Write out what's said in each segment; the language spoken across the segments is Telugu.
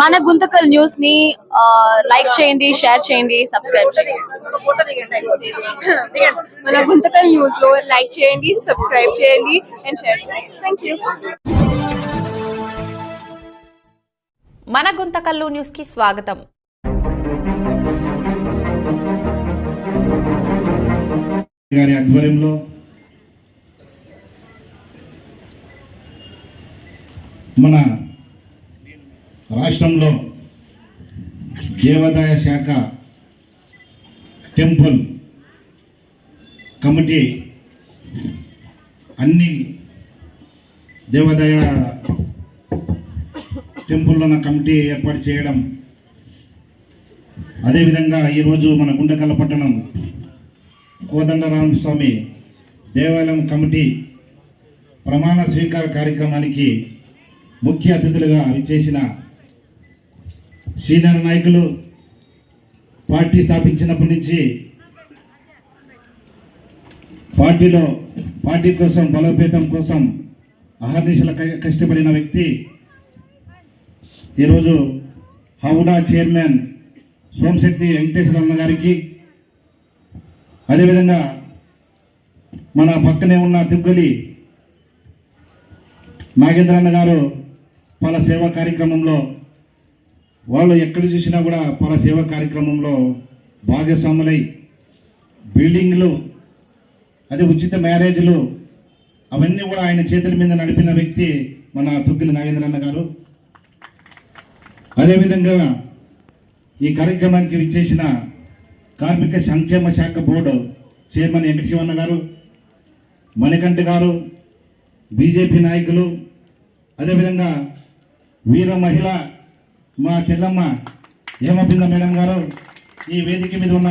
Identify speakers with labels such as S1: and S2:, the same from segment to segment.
S1: మన గుంతకల్ న్యూస్ ని లైక్ చేయండి, షేర్ చేయండి, సబ్స్క్రైబ్ చేయండి.
S2: మన గుంతకల్ న్యూస్ లో లైక్ చేయండి, సబ్స్క్రైబ్ చేయండి అండ్ షేర్ చేయండి. థాంక్యూ.
S3: మన గుంతకల్లు న్యూస్ కి స్వాగతం.
S4: గారి ఆధ్వర్యంలో మన రాష్ట్రంలో దేవాదాయ శాఖ టెంపుల్ కమిటీ అన్ని దేవాదాయ టెంపుల్లో కమిటీ ఏర్పాటు చేయడం, అదేవిధంగా ఈరోజు మన గుండకల్ల పట్టణం కోదండరామస్వామి దేవాలయం కమిటీ ప్రమాణ స్వీకార కార్యక్రమానికి ముఖ్య అతిథులుగా విచ్చేసిన సీనియర్ నాయకులు, పార్టీ స్థాపించినప్పటి నుంచి పార్టీ కోసం బలోపేతం కోసం అహర్నిశల కష్టపడిన వ్యక్తి, ఈరోజు హౌడా చైర్మన్ సోమశెట్టి వెంకటేశ్వర అన్న గారికి, అదేవిధంగా మన పక్కనే ఉన్న తిగ్గలి నాగేంద్రన్న గారు పల సేవా కార్యక్రమంలో వాళ్ళు ఎక్కడ చూసినా కూడా పల సేవా కార్యక్రమంలో భాగస్వాములై బిల్డింగ్లు, అదే ఉచిత మ్యారేజ్లు అవన్నీ కూడా ఆయన చేతుల మీద నడిపిన వ్యక్తి మన తుగ్గిలి నాగేంద్రన్న గారు. అదేవిధంగా ఈ కార్యక్రమానికి విచ్చేసిన కార్మిక సంక్షేమ శాఖ బోర్డు చైర్మన్ వెంకటశివన్న గారు, మణికంఠ గారు, బీజేపీ నాయకులు, అదేవిధంగా వీర మహిళ మా చెల్లమ్మ హేమబింద మేడం గారు, ఈ వేదిక మీద ఉన్న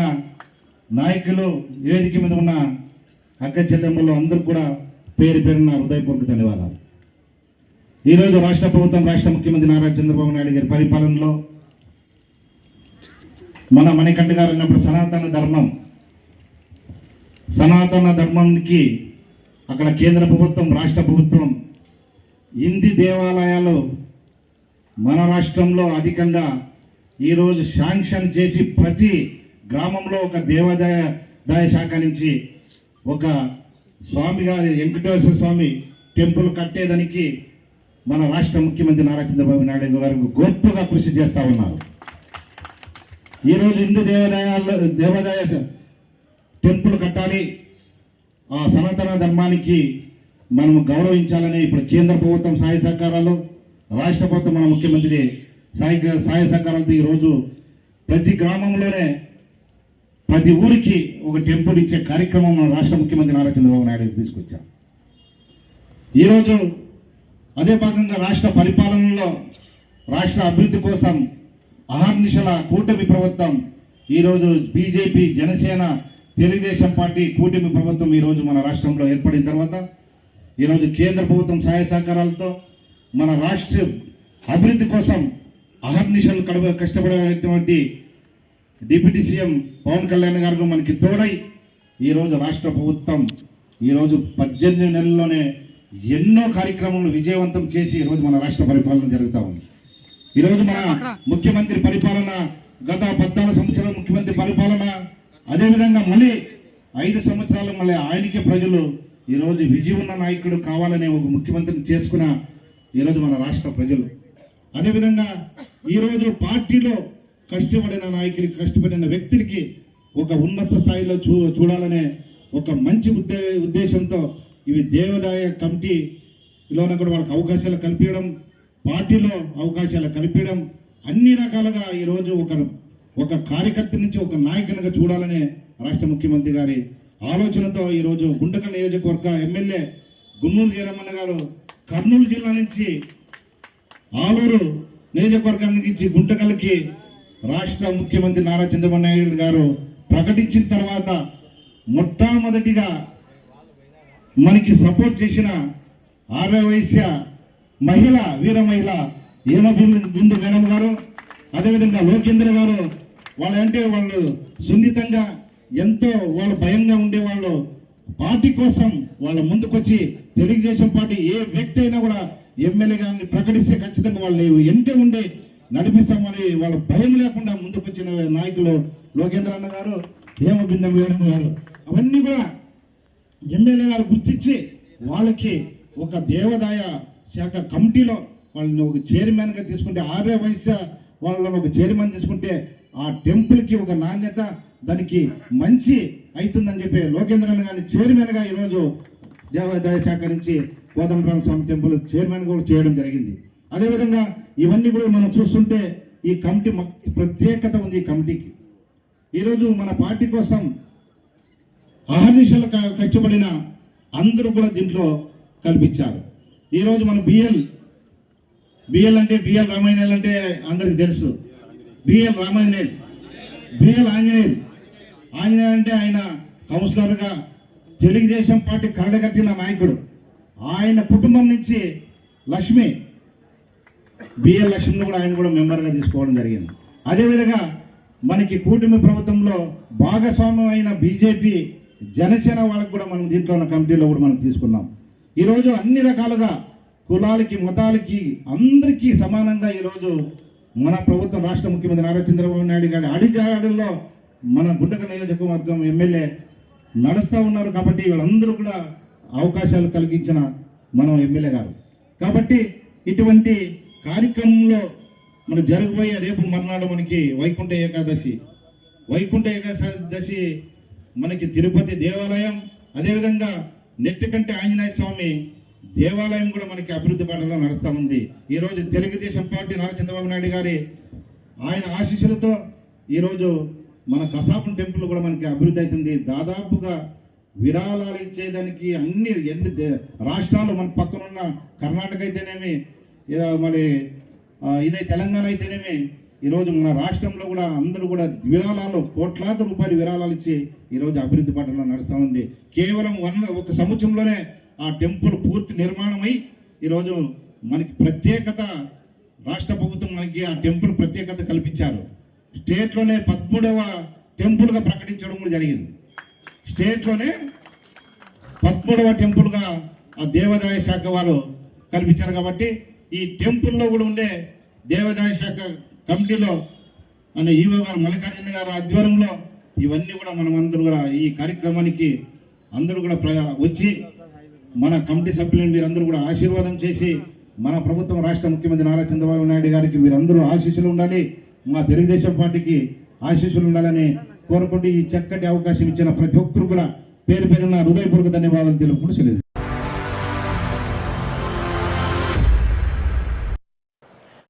S4: నాయకులు, వేదిక మీద ఉన్న అక్క చెల్లెమ్మలు అందరూ కూడా పేరు పేరున హృదయపూర్వక ధన్యవాదాలు. ఈరోజు రాష్ట్ర ప్రభుత్వం, రాష్ట్ర ముఖ్యమంత్రి నారా చంద్రబాబు నాయుడు గారి పరిపాలనలో మన మణికంఠ గారు ఉన్నప్పుడు సనాతన ధర్మానికి అక్కడ కేంద్ర ప్రభుత్వం, రాష్ట్ర ప్రభుత్వం హిందీ దేవాలయాలు మన రాష్ట్రంలో అధికంగా ఈరోజు శాంక్షన్ చేసి ప్రతి గ్రామంలో ఒక దేవాదాయ శాఖ నుంచి ఒక స్వామి గారి వెంకటేశ్వర స్వామి టెంపుల్ కట్టేదానికి మన రాష్ట్ర ముఖ్యమంత్రి నారా చంద్రబాబు నాయుడు గారు గొప్పగా కృషి చేస్తూ ఉన్నారు. ఈరోజు హిందూ దేవాదాయ టెంపుల్ కట్టాలి, ఆ సనాతన ధర్మానికి మనం గౌరవించాలని ఇప్పుడు కేంద్ర ప్రభుత్వం సహాయ సహకారాలు, రాష్ట్ర ప్రభుత్వం మన ముఖ్యమంత్రి సహాయ సహకారాలతో ఈరోజు ప్రతి గ్రామంలోనే ప్రతి ఊరికి ఒక టెంపుల్ ఇచ్చే కార్యక్రమం మన రాష్ట్ర ముఖ్యమంత్రి నారా చంద్రబాబు నాయుడు తీసుకొచ్చాం. ఈరోజు అదే భాగంగా రాష్ట్ర పరిపాలనలో రాష్ట్ర అభివృద్ధి కోసం అహర్నిశల కూటమి ప్రభుత్వం, ఈరోజు బీజేపీ, జనసేన, తెలుగుదేశం పార్టీ కూటమి ప్రభుత్వం ఈరోజు మన రాష్ట్రంలో ఏర్పడిన తర్వాత ఈరోజు కేంద్ర ప్రభుత్వం సహాయ సహకారాలతో మన రాష్ట్ర అభివృద్ధి కోసం అహర్నిశలు కష్టపడేటువంటి డిప్యూటీ సీఎం పవన్ కళ్యాణ్ గారు మనకి తోడై ఈరోజు రాష్ట్ర ప్రభుత్వం ఈరోజు 18 నెలల్లోనే ఎన్నో కార్యక్రమాలు విజయవంతం చేసి ఈరోజు మన రాష్ట్ర పరిపాలన జరుగుతూ ఉంది. ఈరోజు మన ముఖ్యమంత్రి పరిపాలన, గత 14 సంవత్సరాల ముఖ్యమంత్రి పరిపాలన, అదేవిధంగా మళ్ళీ 5 సంవత్సరాలు మళ్ళీ ఆయనకే ప్రజలు ఈరోజు విజయం ఉన్న నాయకుడు కావాలనే ఒక ముఖ్యమంత్రిని చేసుకున్న ఈరోజు మన రాష్ట్ర ప్రజలు. అదేవిధంగా ఈరోజు పార్టీలో కష్టపడిన నాయకులకి, కష్టపడిన వ్యక్తులకి ఒక ఉన్నత స్థాయిలో చూడాలనే ఒక మంచి ఉద్దేశంతో ఇవి దేవాదాయ కమిటీలోన కూడా వాళ్ళకి అవకాశాలు కల్పించడం, పార్టీలో అవకాశాలు కల్పించడం, అన్ని రకాలుగా ఈరోజు ఒక కార్యకర్త నుంచి ఒక నాయకునిగా చూడాలనే రాష్ట్ర ముఖ్యమంత్రి గారి ఆలోచనతో ఈరోజు గుండకల్ నియోజకవర్గ ఎమ్మెల్యే గున్నూరు జయరామన్న గారు కర్నూలు జిల్లా నుంచి ఆలూరు నియోజకవర్గానికి నుంచి గుంటకల్కి రాష్ట్ర ముఖ్యమంత్రి నారా చంద్రబాబు నాయుడు గారు ప్రకటించిన తర్వాత మొట్టమొదటిగా మనకి సపోర్ట్ చేసిన 60 వయస్సు మహిళ, వీర మహిళ హేమబిందు మేడం గారు, అదేవిధంగా లోకేంద్ర గారు, వాళ్ళు సున్నితంగా ఎంతో వాళ్ళు భయంగా ఉండేవాళ్ళు, పార్టీ కోసం వాళ్ళ ముందుకొచ్చి తెలుగుదేశం పార్టీ ఏ వ్యక్తి అయినా కూడా ఎమ్మెల్యే గారిని ప్రకటిస్తే ఖచ్చితంగా వాళ్ళు ఎంటే ఉండే నడిపిస్తామని వాళ్ళ భయం లేకుండా ముందుకొచ్చిన నాయకులు లోకేంద్ర అన్న గారు, హేమబిందం వేణు గారు, అవన్నీ కూడా ఎమ్మెల్యే గారు గుర్తించి వాళ్ళకి ఒక దేవాదాయ శాఖ కమిటీలో వాళ్ళని ఒక చైర్మన్గా తీసుకుంటే, ఆర్య వైశ్య వాళ్ళని ఒక చైర్మన్ తీసుకుంటే ఆ టెంపుల్కి ఒక నాణ్యత, దానికి మంచి అవుతుందని చెప్పి లోకేంద్రన్ గారిని చైర్మన్గా ఈరోజు దేవాదాయ శాఖ నుంచి కోదండరామ స్వామి టెంపుల్ చైర్మన్ కూడా చేయడం జరిగింది. అదేవిధంగా ఇవన్నీ కూడా మనం చూస్తుంటే ఈ కమిటీ ప్రత్యేకత ఉంది. ఈ కమిటీకి ఈరోజు మన పార్టీ కోసం అహర్నిశలు కష్టపడిన అందరూ కూడా దీంట్లో కల్పించారు. ఈరోజు మన బిఎల్ అంటే బిఎల్ రామాయణేల్ అంటే అందరికి తెలుసు. బిఎల్ రామాయణేల్, బిఎల్ ఆంజనేయులు. ఆంజనేయులు అంటే ఆయన కౌన్సిలర్గా తెలుగుదేశం పార్టీ కరడగట్టిన నాయకుడు. ఆయన కుటుంబం నుంచి లక్ష్మి, బిఎల్ లక్ష్మిని కూడా ఆయన కూడా మెంబర్గా తీసుకోవడం జరిగింది. అదేవిధంగా మనకి కూటమి ప్రభుత్వంలో భాగస్వామ్యం అయిన బీజేపీ, జనసేన వాళ్ళకు కూడా మనం దీంట్లో ఉన్న కమిటీలో కూడా మనం తీసుకున్నాం. ఈరోజు అన్ని రకాలుగా కులాలకి, మతాలకి అందరికీ సమానంగా ఈరోజు మన ప్రభుత్వం, రాష్ట్ర ముఖ్యమంత్రి నారా చంద్రబాబు నాయుడు గారి అడిజాడల్లో మన గుంటక నియోజకవర్గం ఎమ్మెల్యే నడుస్తూ ఉన్నారు. కాబట్టి వీళ్ళందరూ కూడా అవకాశాలు కలిగించిన మనం ఎమ్మెల్యే గారు. కాబట్టి ఇటువంటి కార్యక్రమంలో మన జరగబోయే రేపు మర్నాడు మనకి వైకుంఠ ఏకాదశి మనకి తిరుపతి దేవాలయం, అదేవిధంగా నెట్టికంటి ఆంజనేయ స్వామి దేవాలయం కూడా మనకి అభివృద్ధి బాటలో నడుస్తూ ఉంది. ఈరోజు తెలుగుదేశం పార్టీ నారా చంద్రబాబు నాయుడు గారి ఆయన ఆశీస్సులతో ఈరోజు మన కసాపురం టెంపుల్ కూడా మనకి అభివృద్ధి అవుతుంది. దాదాపుగా విరాళాలు ఇచ్చేదానికి అన్ని రాష్ట్రాలు, మన పక్కనున్న కర్ణాటక అయితేనేమి, మరి ఇదే తెలంగాణ అయితేనేమి, ఈరోజు మన రాష్ట్రంలో కూడా అందరూ కూడా విరాళాలు, కోట్లాది రూపాయలు విరాళాలు ఇచ్చి ఈరోజు అభివృద్ధి బాటలో నడుస్తూ ఉంది. కేవలం ఒక సంవత్సరంలోనే ఆ టెంపుల్ పూర్తి నిర్మాణమై ఈరోజు మనకి ప్రత్యేకత, రాష్ట్ర ప్రభుత్వం మనకి ఆ టెంపుల్ ప్రత్యేకత కల్పించారు. స్టేట్లోనే 13వ టెంపుల్గా ప్రకటించడం కూడా జరిగింది. స్టేట్లోనే 13వ టెంపుల్గా ఆ దేవాదాయ శాఖ వారు కల్పించారు. కాబట్టి ఈ టెంపుల్లో కూడా ఉండే దేవాదాయ శాఖ కమిటీలో అనే ఈవో గారు, మల్లికార్జున గారు ఆధ్వర్యంలో ఇవన్నీ కూడా మనమందరూ కూడా ఈ కార్యక్రమానికి అందరూ కూడా వచ్చి మన కమిటీ సభ్యులను మీరందరూ కూడా ఆశీర్వాదం చేసి, మన ప్రభుత్వం, రాష్ట్ర ముఖ్యమంత్రి నారా చంద్రబాబు నాయుడు గారికి మీరందరూ ఆశీస్సులు ఉండాలి, మా తెలుగుదేశం పార్టీకి ఆశీస్సులు ఉండాలని కోరుకుంటూ ఈ చక్కటి అవకాశం ఇచ్చిన ప్రతి ఒక్కరు కూడా పేరు పేరున హృదయపూర్వక ధన్యవాదాలు తెలుపుకుంటూ సెలవు.